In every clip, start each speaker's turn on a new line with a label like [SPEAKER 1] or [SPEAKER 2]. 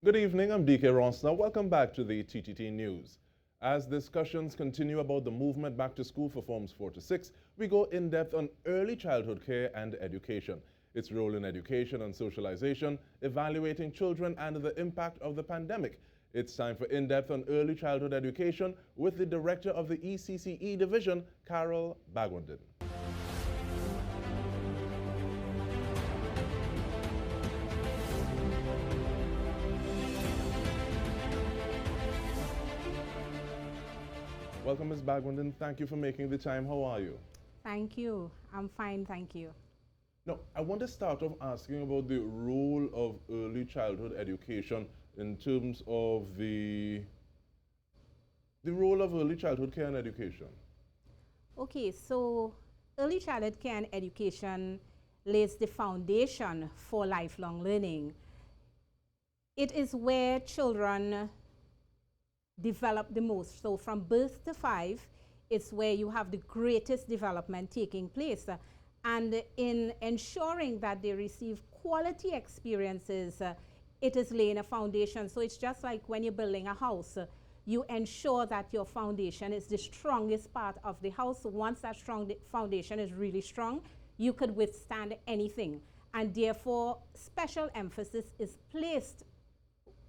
[SPEAKER 1] Good evening, I'm Dike Rostant. Welcome back to the TTT News. As discussions continue about the movement back to school for Forms 4 to 6, we go in depth on early childhood care and education, its role in education and socialization, evaluating children and the impact of the pandemic. It's time for in-depth on early childhood education with the director of the ECCE Division, Carol Bhagwandin. Welcome, Ms. Bhagwandin. Thank you for making the time. How are you?
[SPEAKER 2] Thank you. I'm fine, thank you.
[SPEAKER 1] Now, I want to start off asking about the role of early childhood education in terms of the role of early childhood care and education.
[SPEAKER 2] Okay, so early childhood care and education lays the foundation for lifelong learning. It is where children develop the most. So from birth to 5, it's where you have the greatest development taking place. And in ensuring that they receive quality experiences, it is laying a foundation. So it's just like when you're building a house, you ensure that your foundation is the strongest part of the house. Once that foundation is really strong, you could withstand anything. And therefore, special emphasis is placed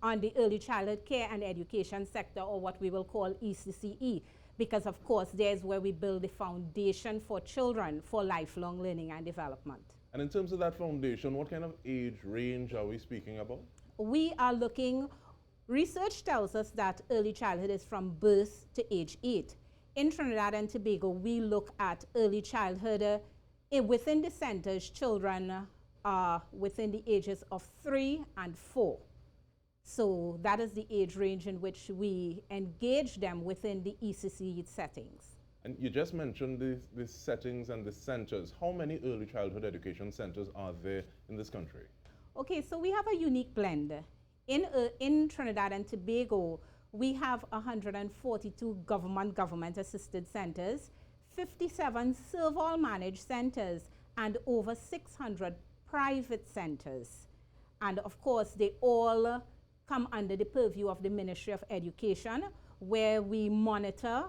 [SPEAKER 2] on the early childhood care and education sector, or what we will call ECCE, because of course there's where we build the foundation for children for lifelong learning and development.
[SPEAKER 1] And in terms of that foundation, what kind of age range are we speaking about?
[SPEAKER 2] We are looking, research tells us that early childhood is from birth to age 8. In Trinidad and Tobago, we look at early childhood within the centers, children are within the ages of 3 and 4. So that is the age range in which we engage them within the ECCE settings.
[SPEAKER 1] And you just mentioned the settings and the centers. How many early childhood education centers are there in this country?
[SPEAKER 2] Okay, so we have a unique blend. In Trinidad and Tobago, we have 142 government-assisted centers, 57 serve-all managed centers, and over 600 private centers. And of course, they all come under the purview of the Ministry of Education, where we monitor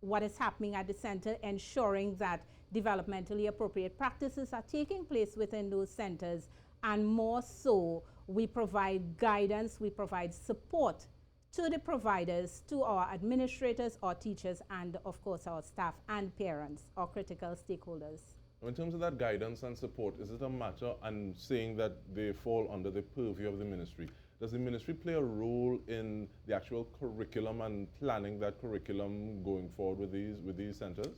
[SPEAKER 2] what is happening at the center, ensuring that developmentally appropriate practices are taking place within those centers, and more so, we provide guidance, we provide support to the providers, to our administrators, our teachers, and of course our staff and parents, our critical stakeholders.
[SPEAKER 1] In terms of that guidance and support, is it a matter and saying that they fall under the purview of the ministry? Does the ministry play a role in the actual curriculum and planning that curriculum going forward with these centers?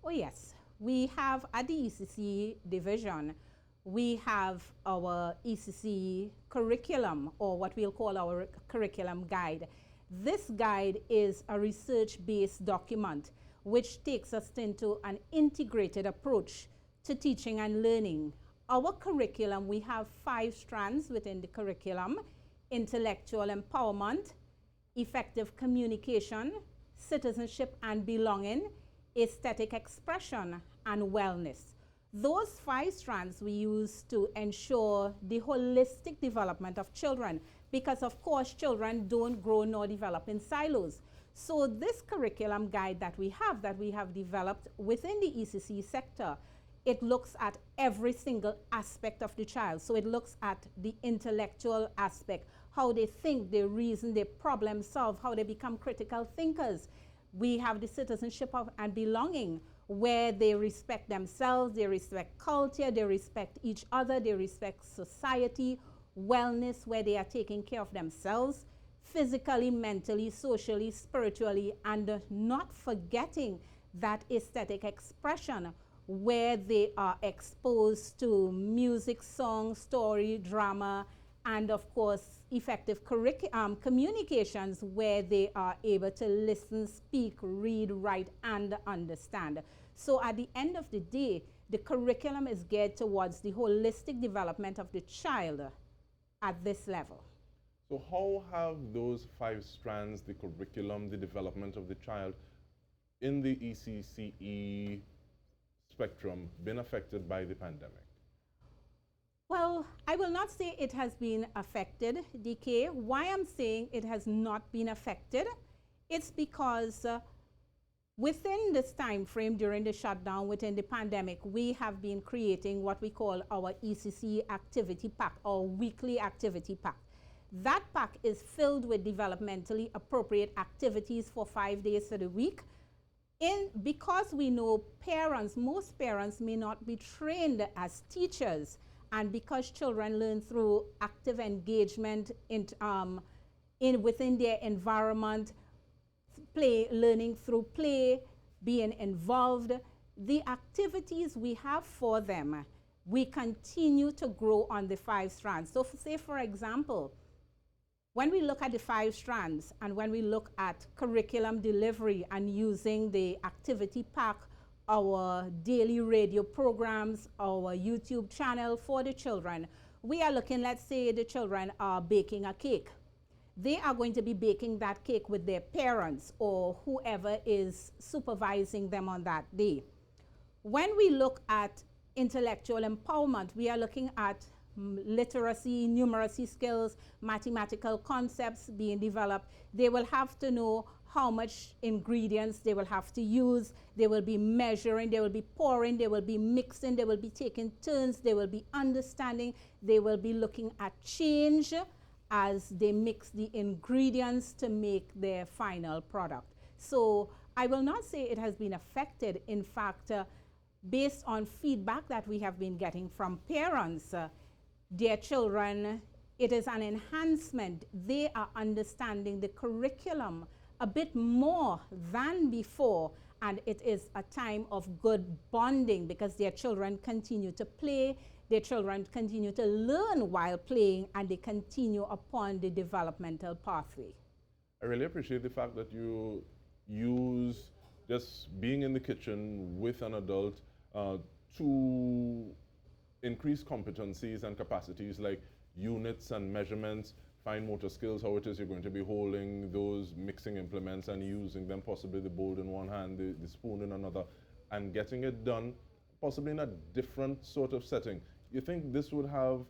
[SPEAKER 2] Oh yes, we have at the ECCE Division, we have our ECCE Curriculum, or what we'll call our curriculum guide. This guide is a research-based document which takes us into an integrated approach to teaching and learning. Our curriculum, we have 5 strands within the curriculum: intellectual empowerment, effective communication, citizenship and belonging, aesthetic expression, and wellness. Those 5 strands we use to ensure the holistic development of children, because of course children don't grow nor develop in silos. So this curriculum guide that we have developed within the ECC sector, it looks at every single aspect of the child. So it looks at the intellectual aspect, how they think, they reason, they problem solve, how they become critical thinkers. We have the citizenship and belonging, where they respect themselves, they respect culture, they respect each other, they respect society. Wellness, where they are taking care of themselves, physically, mentally, socially, spiritually, and not forgetting that aesthetic expression, where they are exposed to music, song, story, drama, and of course effective communications, where they are able to listen, speak, read, write, and understand. So at the end of the day, the curriculum is geared towards the holistic development of the child at this level.
[SPEAKER 1] So how have those 5 strands, the curriculum, the development of the child in the ECCE spectrum, been affected by the pandemic?
[SPEAKER 2] Well, I will not say it has been affected, DK. Why I'm saying it has not been affected, it's because within this time frame during the shutdown, within the pandemic, we have been creating what we call our ECCE activity pack, or weekly activity pack. That pack is filled with developmentally appropriate activities for 5 days of the week. Because we know most parents may not be trained as teachers, and because children learn through active engagement within their environment, learning through play, being involved, the activities we have for them, we continue to grow on the 5 strands. So say, for example, when we look at the 5 strands and when we look at curriculum delivery and using the activity pack, our daily radio programs, our YouTube channel for the children, we are looking, let's say the children are baking a cake. They are going to be baking that cake with their parents or whoever is supervising them on that day. When we look at intellectual empowerment, we are looking at literacy, numeracy skills, mathematical concepts being developed. They will have to know how much ingredients they will have to use. They will be measuring, they will be pouring, they will be mixing, they will be taking turns, they will be understanding, they will be looking at change as they mix the ingredients to make their final product. So I will not say it has been affected. In fact, based on feedback that we have been getting from parents, their children, it is an enhancement. They are understanding the curriculum a bit more than before, and it is a time of good bonding because their children continue to play, their children continue to learn while playing, and they continue upon the developmental pathway.
[SPEAKER 1] I really appreciate the fact that you use just being in the kitchen with an adult to increase competencies and capacities like units and measurements, fine motor skills, how it is you're going to be holding those mixing implements and using them, possibly the bowl in one hand, the spoon in another, and getting it done possibly in a different sort of setting. You think this would have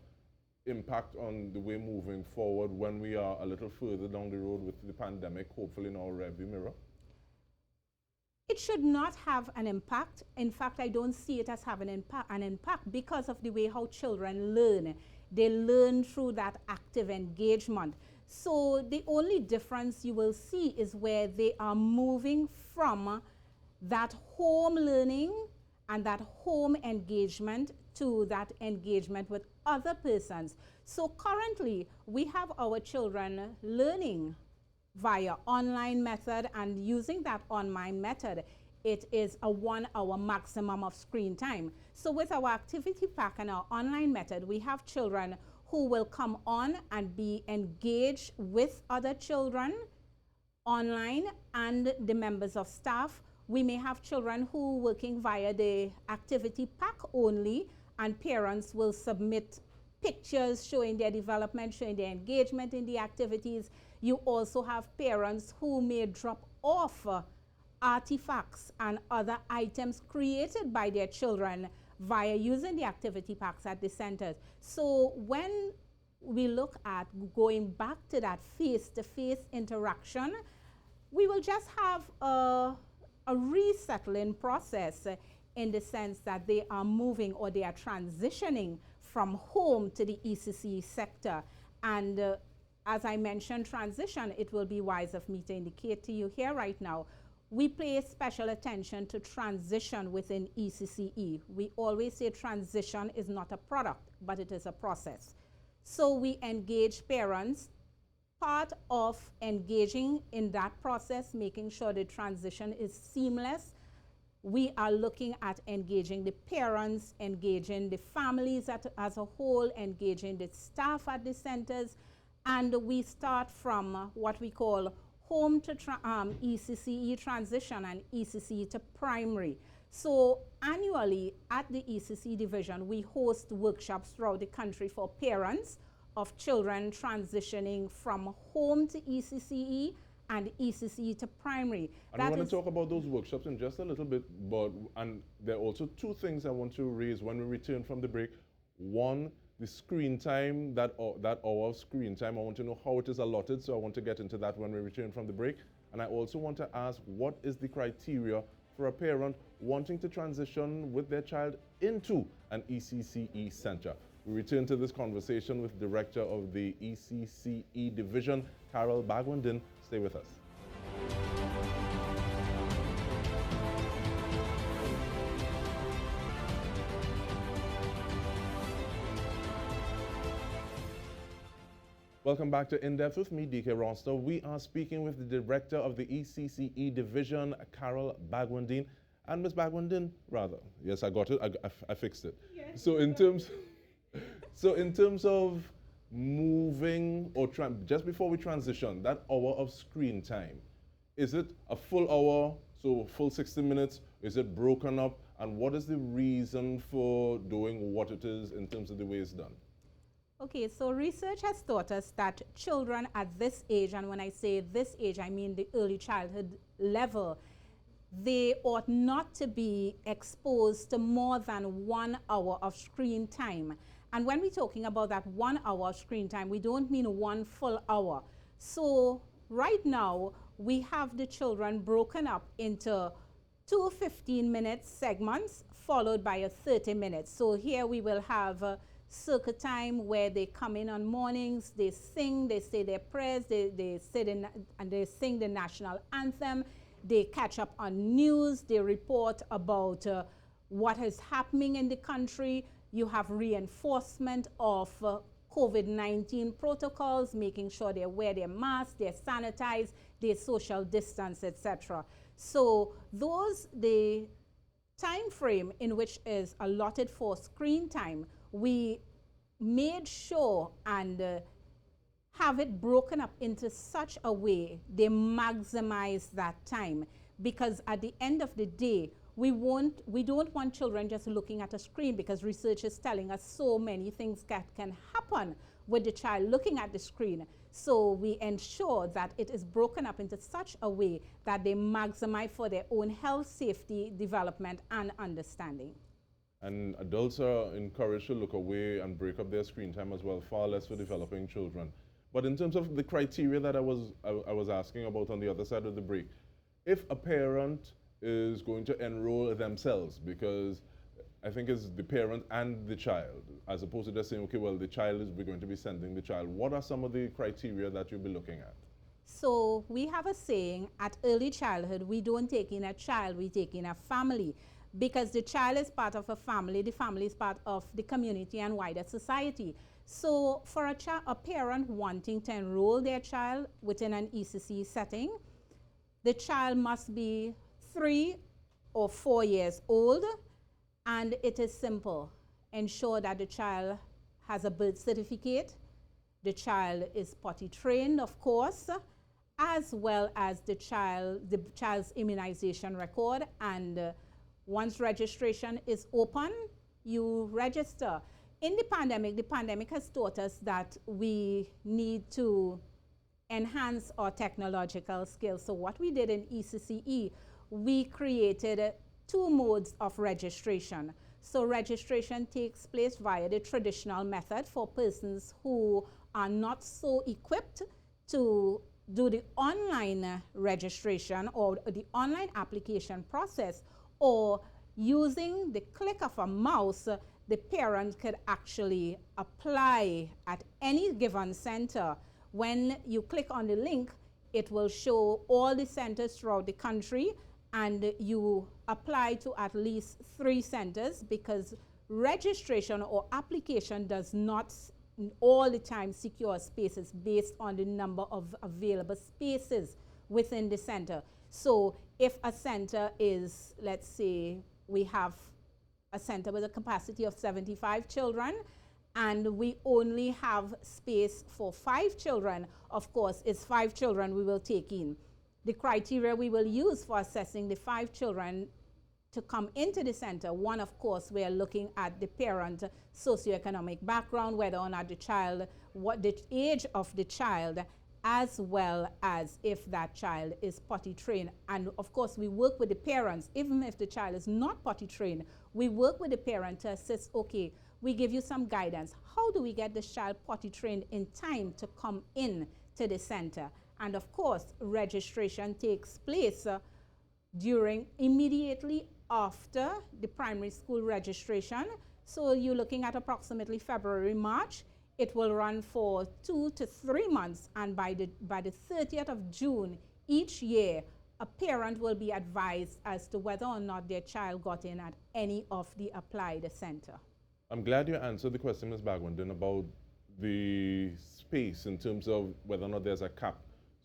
[SPEAKER 1] impact on the way moving forward when we are a little further down the road with the pandemic, hopefully in our rearview mirror?
[SPEAKER 2] It should not have an impact. In fact, I don't see it as having an impact because of the way how children learn. They learn through that active engagement. So the only difference you will see is where they are moving from that home learning and that home engagement to that engagement with other persons. So currently, we have our children learning via online method, and using that online method, it is a 1 hour maximum of screen time. So with our activity pack and our online method, we have children who will come on and be engaged with other children online and the members of staff. We may have children who are working via the activity pack only, and parents will submit pictures showing their development, showing their engagement in the activities. You also have parents who may drop off artifacts and other items created by their children via using the activity packs at the centers. So when we look at going back to that face-to-face interaction, we will just have a resettling process in the sense that they are moving or they are transitioning from home to the ECCE sector. And as I mentioned, transition, it will be wise of me to indicate to you here right now, we pay special attention to transition within ECCE. We always say transition is not a product, but it is a process. So we engage parents. Part of engaging in that process, making sure the transition is seamless, we are looking at engaging the parents, engaging the families as a whole, engaging the staff at the centers, and we start from what we call home to ECCE transition and ECCE to primary. So annually at the ECCE Division, we host workshops throughout the country for parents of children transitioning from home to ECCE and ECCE to primary.
[SPEAKER 1] And we want to talk about those workshops in just a little bit, and there are also two things I want to raise when we return from the break. One, the screen time, that hour of screen time. I want to know how it is allotted, so I want to get into that when we return from the break. And I also want to ask, what is the criteria for a parent wanting to transition with their child into an ECCE center? We return to this conversation with Director of the ECCE Division, Carol Bhagwandin. Stay with us. Welcome back to In Depth with me, Dike Rostant. We are speaking with the Director of the ECCE Division, Carol Bhagwandin. And Ms. Bhagwandin, rather. Yes, I got it. I fixed it. Yes. So in terms of moving or just before we transition, that hour of screen time, is it a full hour, so full 60 minutes? Is it broken up? And what is the reason for doing what it is in terms of the way it's done?
[SPEAKER 2] Okay, so research has taught us that children at this age, and when I say this age, I mean the early childhood level, they ought not to be exposed to more than 1 hour of screen time. And when we're talking about that 1 hour of screen time, we don't mean 1 full hour. So right now, we have the children broken up into 2 15-minute segments followed by a 30 minutes. So here we will have circuit time where they come in on mornings, they sing, they say their prayers, they sit in and they sing the national anthem, they catch up on news, they report about what is happening in the country. You have reinforcement of COVID-19 protocols, making sure they wear their masks, they're sanitized, they social distance, etc. So the time frame in which is allotted for screen time, we made sure and have it broken up into such a way they maximize that time, because at the end of the day, we don't want children just looking at a screen, because research is telling us so many things that can happen with the child looking at the screen. So we ensure that it is broken up into such a way that they maximize for their own health, safety, development, and understanding.
[SPEAKER 1] And adults are encouraged to look away and break up their screen time as well, far less for developing children. But in terms of the criteria that I was asking about on the other side of the break, if a parent is going to enroll themselves, because I think it's the parent and the child, as opposed to just saying, okay, well, we're going to be sending the child. What are some of the criteria that you'll be looking at?
[SPEAKER 2] So we have a saying, at early childhood, we don't take in a child, we take in a family. Because the child is part of a family, the family is part of the community and wider society. So for a parent wanting to enroll their child within an ECCE setting, the child must be 3 or 4 years old, and it is simple. Ensure that the child has a birth certificate, the child is potty trained, of course, as well as the child's immunization record, and once registration is open, you register. In the pandemic has taught us that we need to enhance our technological skills. So what we did in ECCE, we created 2 modes of registration. So registration takes place via the traditional method for persons who are not so equipped to do the online registration or the online application process, or using the click of a mouse, the parent could actually apply at any given center. When you click on the link, it will show all the centers throughout the country, and you apply to at least 3 centers, because registration or application does not all the time secure spaces based on the number of available spaces within the center. So if a center is, let's say, we have a center with a capacity of 75 children, and we only have space for 5 children, of course, it's 5 children we will take in. The criteria we will use for assessing the 5 children to come into the center, one, of course, we are looking at the parent socioeconomic background, whether or not the child, what the age of the child, as well as if that child is potty trained. And of course, we work with the parents, even if the child is not potty trained, we work with the parent to assess, okay, we give you some guidance. How do we get this child potty trained in time to come in to the center? And of course, registration takes place immediately after the primary school registration. So you're looking at approximately February, March. It will run for 2 to 3 months, and by the 30th of June each year, a parent will be advised as to whether or not their child got in at any of the applied center.
[SPEAKER 1] I'm glad you answered the question, Ms. Bhagwandin, about the space in terms of whether or not there's a cap.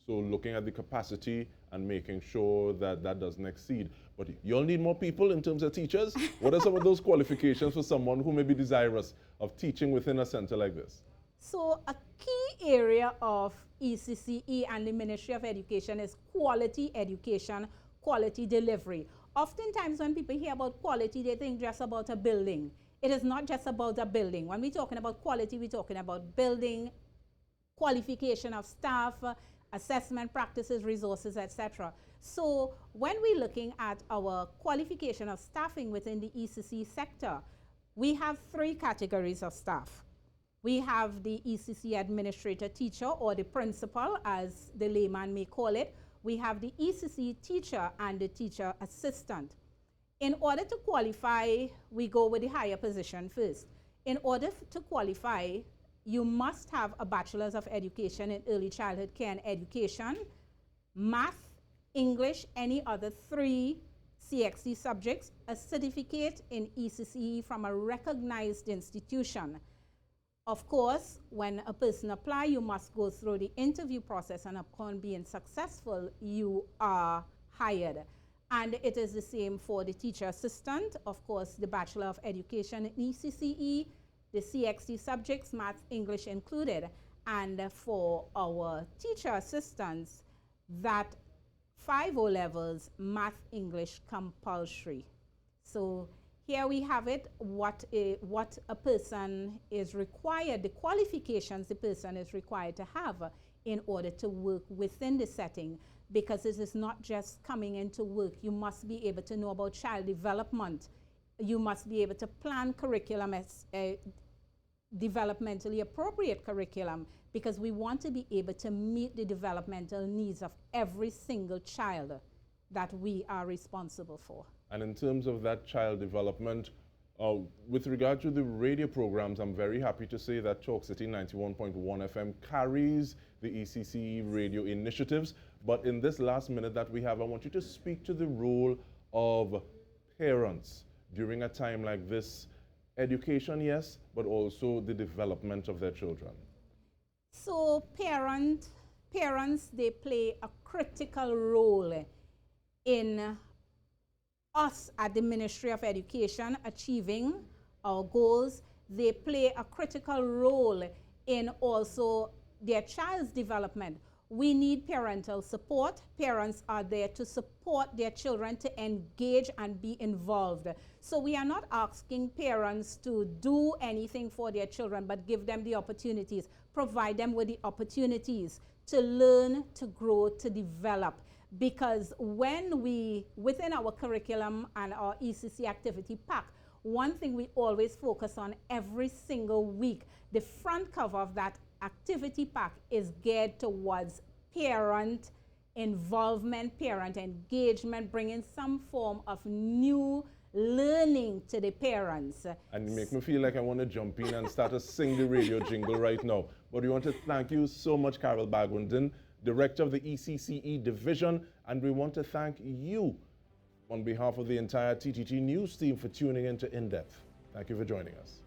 [SPEAKER 1] So looking at the capacity and making sure that that doesn't exceed. But you'll need more people in terms of teachers. What are some of those qualifications for someone who may be desirous of teaching within a center like this?
[SPEAKER 2] So a key area of ECCE and the Ministry of Education is quality education, quality delivery. Oftentimes when people hear about quality, they think just about a building. It is not just about a building. When we're talking about quality, we're talking about building, qualification of staff, assessment practices, resources, etc. So when we're looking at our qualification of staffing within the ECCE sector, we have 3 categories of staff. We have the ECCE administrator teacher, or the principal as the layman may call it. We have the ECCE teacher and the teacher assistant. In order to qualify, we go with the higher position first. In order to qualify, you must have a Bachelor's of Education in Early Childhood Care and Education, Math, English, any other 3 CXC subjects, a certificate in ECCE from a recognized institution. Of course, when a person applies, you must go through the interview process, and upon being successful, you are hired. And it is the same for the teacher assistant. Of course, the Bachelor of Education in ECCE, the CXC subjects, Math, English included. And for our teacher assistants, that 5 O-levels, Math, English compulsory. So here we have it, what a person is required, the qualifications the person is required to have in order to work within the setting, because it is not just coming into work. You must be able to know about child development. You must be able to plan curriculum as developmentally appropriate curriculum, because we want to be able to meet the developmental needs of every single child that we are responsible for.
[SPEAKER 1] And in terms of that child development, with regard to the radio programs, I'm very happy to say that Talk City 91.1 FM carries the ECCE radio initiatives. But in this last minute that we have, I want you to speak to the role of parents during a time like this. Education, yes, but also the development of their children.
[SPEAKER 2] So parents, they play a critical role in us at the Ministry of Education achieving our goals. They play a critical role in also their child's development. We need parental support. Parents are there to support their children to engage and be involved. So we are not asking parents to do anything for their children, but give them the opportunities, provide them with the opportunities to learn, to grow, to develop. Because when within our curriculum and our ECC activity pack, one thing we always focus on every single week, the front cover of that activity pack is geared towards parent involvement, parent engagement, bringing some form of new learning to the parents.
[SPEAKER 1] And you make me feel like I want to jump in and start to sing the radio jingle right now. But we want to thank you so much, Carol Bhagwandin, Director of the ECCE Division, and we want to thank you on behalf of the entire TTT News team for tuning in to In Depth. Thank you for joining us.